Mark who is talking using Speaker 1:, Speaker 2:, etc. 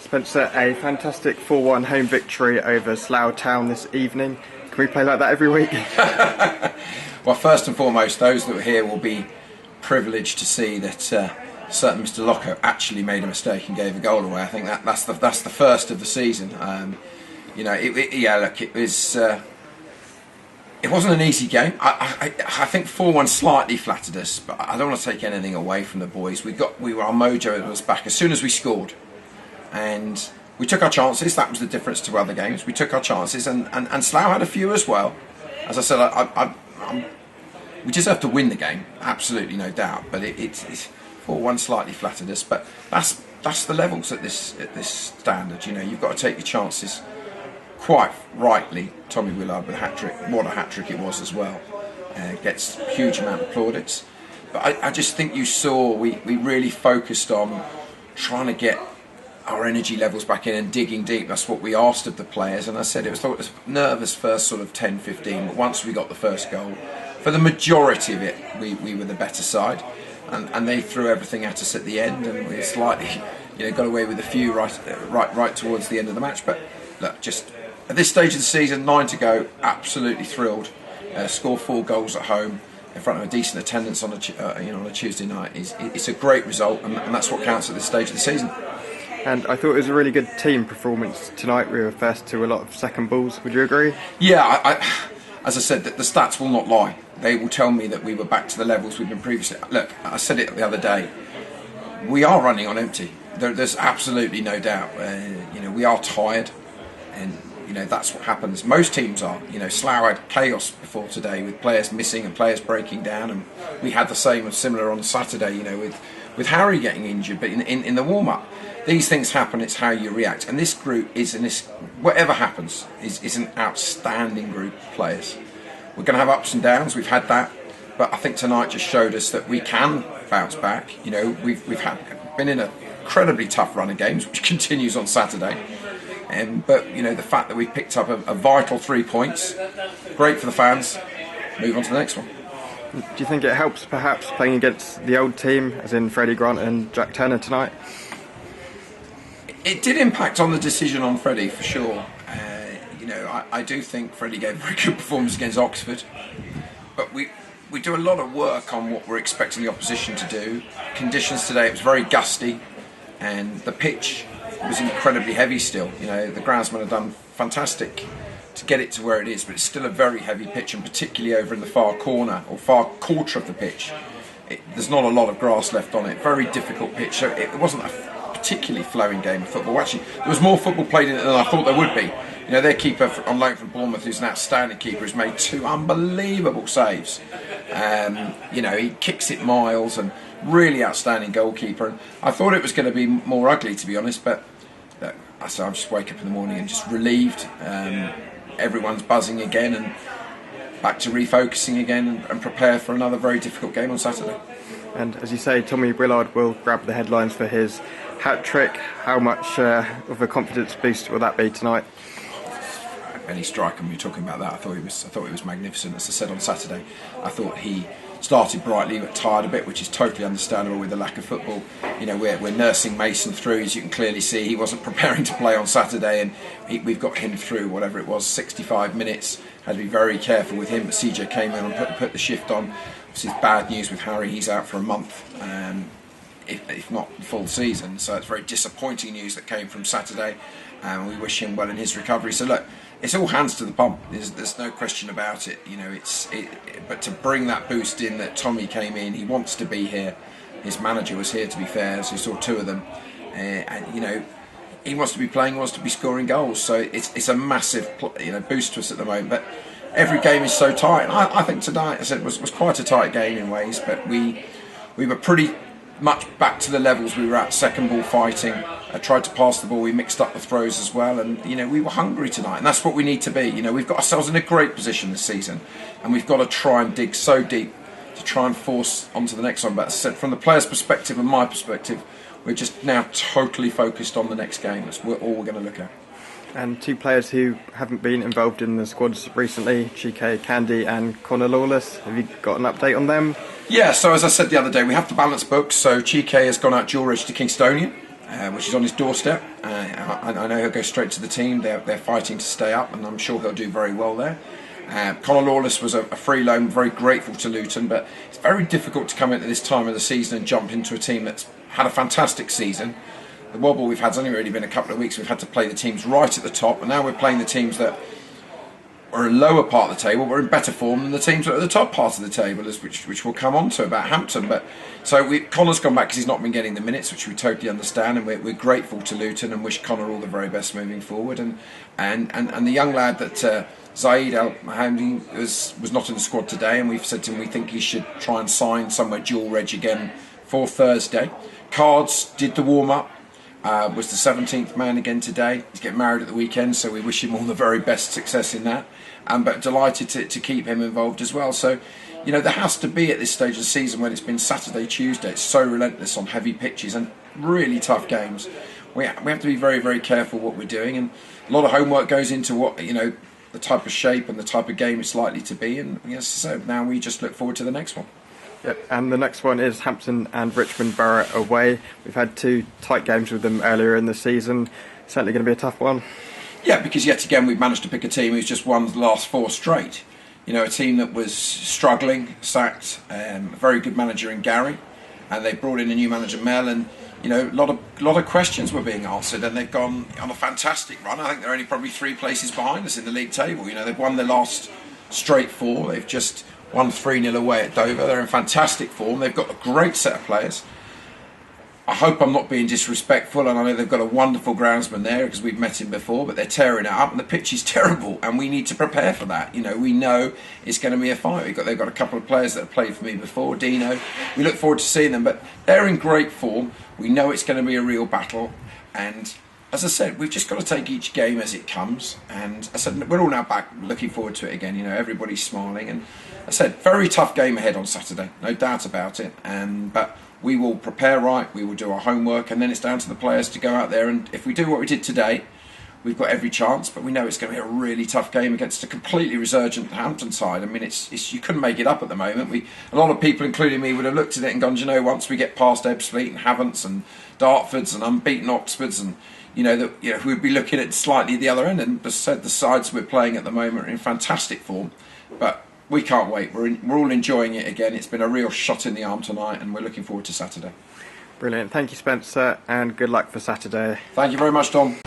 Speaker 1: Spencer, a fantastic 4-1 home victory over Slough Town this evening. Can we play like that every week?
Speaker 2: Well, first and foremost, those that were here will be privileged to see that certain Mr. Locko actually made a mistake and gave a goal away. I think that's the first of the season. It wasn't an easy game. I think 4-1 slightly flattered us, but I don't want to take anything away from the boys. Our mojo was back as soon as we scored, and we took our chances. That was the difference to other games. We took our chances, and Slough had a few as well. As I said, we just have to win the game, absolutely no doubt. But it's 4-1 slightly flattered us, but that's the levels at this standard. You've got to take your chances. Quite rightly, Tommy Willard with a hat-trick. What a hat-trick it was as well. Gets a huge amount of plaudits. But I just think you saw we really focused on trying to get our energy levels back in and digging deep. That's what we asked of the players. And I said it was nervous first sort of 10-15, but once we got the first goal, for the majority of it, we were the better side. And they threw everything at us at the end, and we slightly got away with a few right towards the end of the match. But look, just at this stage of the season, 9 to go, absolutely thrilled. Score 4 goals at home in front of a decent attendance on a Tuesday night. It's a great result, and that's what counts at this stage of the season.
Speaker 1: And I thought it was a really good team performance tonight. We were first to a lot of second balls. Would you agree?
Speaker 2: Yeah, as I said, the stats will not lie. They will tell me that we were back to the levels we've been previously. Look, I said it the other day. We are running on empty. There's absolutely no doubt. We are tired, and that's what happens. Most teams are. Slough had chaos before today with players missing and players breaking down, and we had the same and similar on Saturday. With Harry getting injured, but in the warm up, these things happen. It's how you react. And this group whatever happens is an outstanding group of players. We're going to have ups and downs. We've had that, but I think tonight just showed us that we can bounce back. We've been in an incredibly tough run of games, which continues on Saturday. But the fact that we picked up a vital 3 points, great for the fans. Move on to the next one.
Speaker 1: Do you think it helps perhaps playing against the old team, as in Freddie Grant and Jack Turner tonight?
Speaker 2: It did impact on the decision on Freddie for sure. I do think Freddie gave a very good performance against Oxford, but we do a lot of work on what we're expecting the opposition to do. Conditions today, it was very gusty, and the pitch was incredibly heavy still. The groundsmen have done fantastic to get it to where it is, but it's still a very heavy pitch, and particularly over in the far corner or far quarter of the pitch, there's not a lot of grass left on it. Very difficult pitch. So it wasn't a particularly flowing game of football. Actually, there was more football played in it than I thought there would be. Their keeper on loan from Bournemouth, who's an outstanding keeper, has made 2 unbelievable saves. He kicks it miles, and really outstanding goalkeeper. And I thought it was going to be more ugly, to be honest, but I just wake up in the morning and just relieved. Everyone's buzzing again and back to refocusing again and prepare for another very difficult game on Saturday.
Speaker 1: And as you say, Tommy Willard will grab the headlines for his hat-trick. How much of a confidence boost will that be tonight?
Speaker 2: Any striker, when you're talking about that, I thought he was magnificent. As I said on Saturday, I thought he started brightly but tired a bit, which is totally understandable with the lack of football. We're nursing Mason through, as you can clearly see. He wasn't preparing to play on Saturday, and we've got him through whatever it was, 65 minutes. Had to be very careful with him, but CJ came in and put the shift on. This is bad news with Harry. He's out for a month, if not the full season. So it's very disappointing news that came from Saturday, and we wish him well in his recovery. So look, it's all hands to the pump. There's no question about it. But to bring that boost in, that Tommy came in, he wants to be here. His manager was here, to be fair, so he saw 2 of them, and he wants to be playing, wants to be scoring goals. So it's a massive boost to us at the moment. But every game is so tight. And I think tonight, as I said, was quite a tight game in ways, but we were pretty much back to the levels we were at. Second ball fighting. I tried to pass the ball. We mixed up the throws as well, and we were hungry tonight, and that's what we need to be. We've got ourselves in a great position this season, and we've got to try and dig so deep to try and force onto the next one. But as I said, from the players' perspective and my perspective, we're just now totally focused on the next game. That's all we're going to look at.
Speaker 1: And 2 players who haven't been involved in the squads recently, Chike Candy and Connor Lawless. Have you got an update on them?
Speaker 2: Yeah, so as I said the other day, we have to balance books. So Chike has gone out dual reg to Kingstonian. which is on his doorstep. I know he'll go straight to the team. They're fighting to stay up, and I'm sure he'll do very well there. Conor Lawless was a free loan, very grateful to Luton, but it's very difficult to come into this time of the season and jump into a team that's had a fantastic season. The wobble we've had has only really been a couple of weeks. We've had to play the teams right at the top, and now we're playing the teams that are a lower part of the table. We're in better form than the teams that are at the top part of the table, which we'll come on to about Hampton. But so Conor's gone back because he's not been getting the minutes, which we totally understand, and we're grateful to Luton and wish Conor all the very best moving forward. And the young lad that Zaid Al Mahmoudi was not in the squad today, and we've said to him we think he should try and sign somewhere dual reg again for Thursday. Cards did the warm up. Was the 17th man again today. He's getting married at the weekend, so we wish him all the very best success in that. But delighted to keep him involved as well. So, you know, there has to be at this stage of the season when it's been Saturday, Tuesday, it's so relentless on heavy pitches and really tough games. We have to be very, very careful what we're doing, and a lot of homework goes into what, you know, the type of shape and the type of game it's likely to be. And yes, so now we just look forward to the next one.
Speaker 1: Yep, and the next one is Hampton and Richmond Borough away. We've had 2 tight games with them earlier in the season. Certainly going to be a tough one.
Speaker 2: Yeah, because yet again we've managed to pick a team who's just won the last 4 straight. You know, a team that was struggling, sacked a very good manager in Gary, and they brought in a new manager, Mel, and you know, a lot of questions were being answered, and they've gone on a fantastic run. I think they're only probably 3 places behind us in the league table. You know, they've won their last straight 4. They've just won 3-0 away at Dover. They're in fantastic form. They've got a great set of players. I hope I'm not being disrespectful, and I know they've got a wonderful groundsman there because we've met him before, but they're tearing it up and the pitch is terrible, and we need to prepare for that. You know, we know it's going to be a fight. They've got a couple of players that have played for me before, Dino. We look forward to seeing them, but they're in great form. We know it's going to be a real battle, and as I said, we've just got to take each game as it comes. And I said, we're all now back looking forward to it again. You know, everybody's smiling, and I said, very tough game ahead on Saturday, no doubt about it. But we will prepare right, we will do our homework, and then it's down to the players to go out there. And if we do what we did today, we've got every chance. But we know it's going to be a really tough game against a completely resurgent Hampton side. I mean, it's you couldn't make it up at the moment. A lot of people, including me, would have looked at it and gone, you know, once we get past Ebbsfleet and Havants and Dartfords and unbeaten Oxfords, and we'd be looking at slightly the other end. And the sides we're playing at the moment are in fantastic form, but we can't wait. We're all enjoying it again. It's been a real shot in the arm tonight, and we're looking forward to Saturday.
Speaker 1: Brilliant. Thank you, Spencer, and good luck for Saturday.
Speaker 2: Thank you very much, Tom.